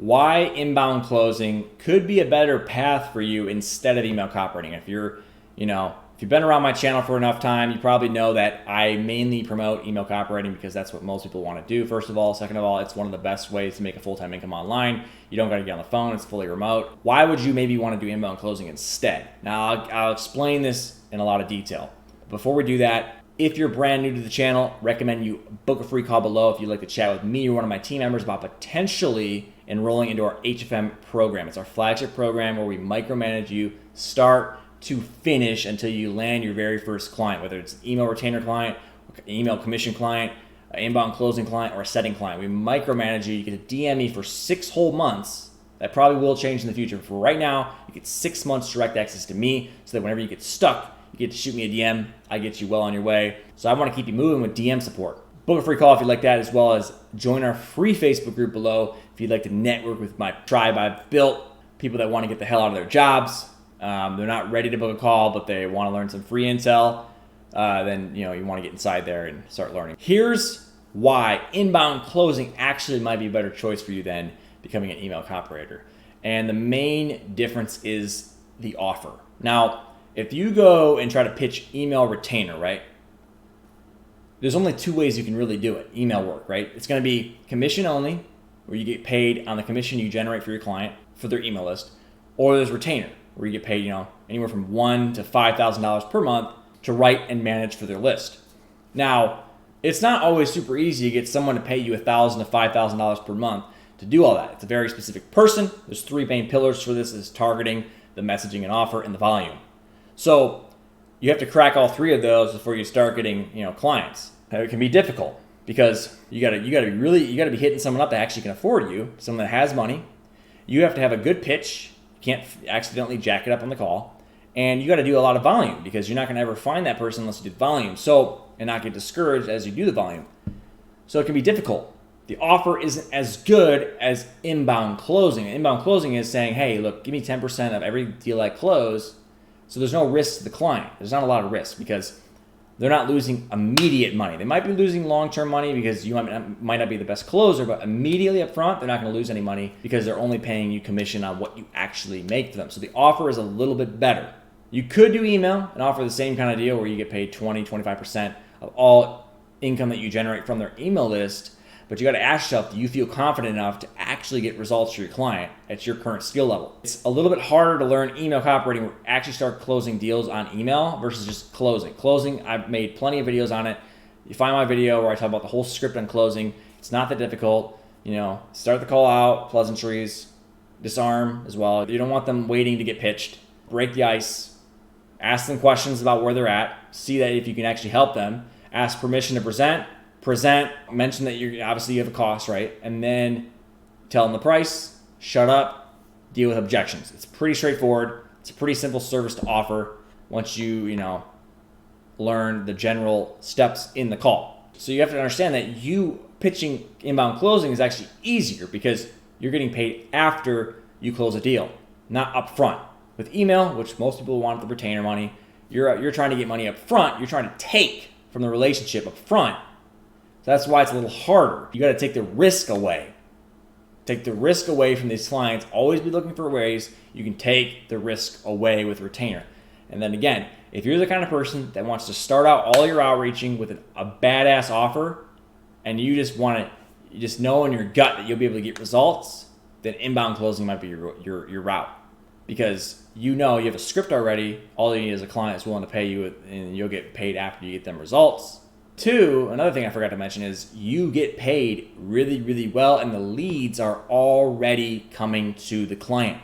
why inbound closing could be a better path for you instead of email copywriting. If you've been around my channel for enough time, you probably know that I mainly promote email copywriting because that's what most people want to do, first of all. Second of all, it's one of the best ways to make a full-time income online. You don't got to get on the phone. It's fully remote. Why would you maybe want to do inbound closing instead? Now, I'll explain this in a lot of detail. Before we do that, if you're brand new to the channel, recommend you book a free call below if you'd like to chat with me or one of my team members about potentially enrolling into our HFM program. It's our flagship program where we micromanage you start to finish until you land your very first client, whether it's an email retainer client, email commission client, an inbound closing client, or a setting client. We micromanage you. You get to DM me for 6 whole months. That probably will change in the future. For right now, you get 6 months direct access to me so that whenever you get stuck, you get to shoot me a DM. I get you well on your way. So I want to keep you moving with DM support. Book a free call if you'd like that, as well as join our free Facebook group below if you'd like to network with my tribe I've built, people that want to get the hell out of their jobs. They're not ready to book a call, but they want to learn some free intel. Then you want to get inside there and start learning. Here's why inbound closing actually might be a better choice for you than becoming an email copywriter. And the main difference is the offer. Now, if you go and try to pitch email retainer, right? There's only 2 ways you can really do it, email work, right? It's going to be commission only, where you get paid on the commission you generate for your client for their email list, or there's retainer, where you get paid, anywhere from $1,000 to $5,000 per month to write and manage for their list. Now, it's not always super easy to get someone to pay you $1,000 to $5,000 per month to do all that. It's a very specific person. There's 3 main pillars for this: is targeting, the messaging and offer, and the volume. So you have to crack all 3 of those before you start getting, clients. It can be difficult because you gotta be hitting someone up that actually can afford you, someone that has money. You have to have a good pitch. You can't accidentally jack it up on the call. And you got to do a lot of volume because you're not going to ever find that person unless you do the volume. And not get discouraged as you do the volume. So it can be difficult. The offer isn't as good as inbound closing. Inbound closing is saying, hey, look, give me 10% of every deal I close. So there's no risk to the client. There's not a lot of risk because they're not losing immediate money. They might be losing long-term money because you might not be the best closer, but immediately up front, they're not going to lose any money because they're only paying you commission on what you actually make for them. So the offer is a little bit better. You could do email and offer the same kind of deal where you get paid 20, 25% of all income that you generate from their email list. But you got to ask yourself, do you feel confident enough to actually get results for your client at your current skill level? It's a little bit harder to learn email copywriting, actually start closing deals on email versus just closing. Closing, I've made plenty of videos on it. You find my video where I talk about the whole script on closing. It's not that difficult. Start the call out, pleasantries, disarm as well. You don't want them waiting to get pitched. Break the ice. Ask them questions about where they're at. See that if you can actually help them. Ask permission to present, mention that you have a cost, right? And then tell them the price, shut up, deal with objections. It's pretty straightforward. It's a pretty simple service to offer once you learn the general steps in the call. So you have to understand that you pitching inbound closing is actually easier because you're getting paid after you close a deal, not up front. With email, which most people want the retainer money, you're trying to get money up front. You're trying to take from the relationship up front. So that's why it's a little harder. You got to take the risk away. Take the risk away from these clients. Always be looking for ways you can take the risk away with retainer. And then again, if you're the kind of person that wants to start out all your outreaching with a badass offer, and you just know in your gut that you'll be able to get results, then inbound closing might be your route. Because you have a script already. All you need is a client that's willing to pay you, and you'll get paid after you get them results. 2, another thing I forgot to mention is you get paid really, really well, and the leads are already coming to the client.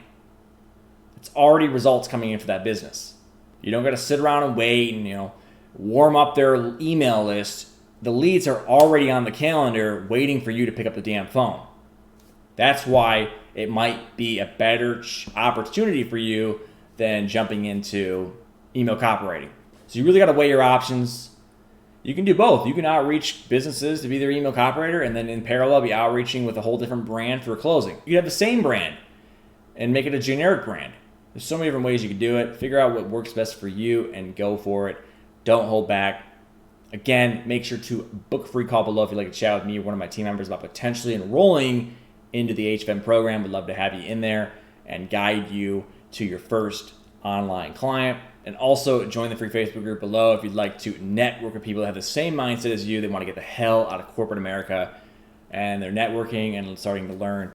It's already results coming in for that business. You don't got to sit around and wait and warm up their email list. The leads are already on the calendar waiting for you to pick up the damn phone. That's why it might be a better opportunity for you than jumping into email copywriting. So you really got to weigh your options. You can do both. You can outreach businesses to be their email copywriter and then in parallel be outreaching with a whole different brand for closing. You can have the same brand and make it a generic brand. There's so many different ways you can do it. Figure out what works best for you and go for it. Don't hold back. Again, make sure to book a free call below if you'd like to chat with me or one of my team members about potentially enrolling into the HFM program. We'd love to have you in there and guide you to your first online client. And also join the free Facebook group below if you'd like to network with people that have the same mindset as you. They want to get the hell out of corporate America, and they're networking and starting to learn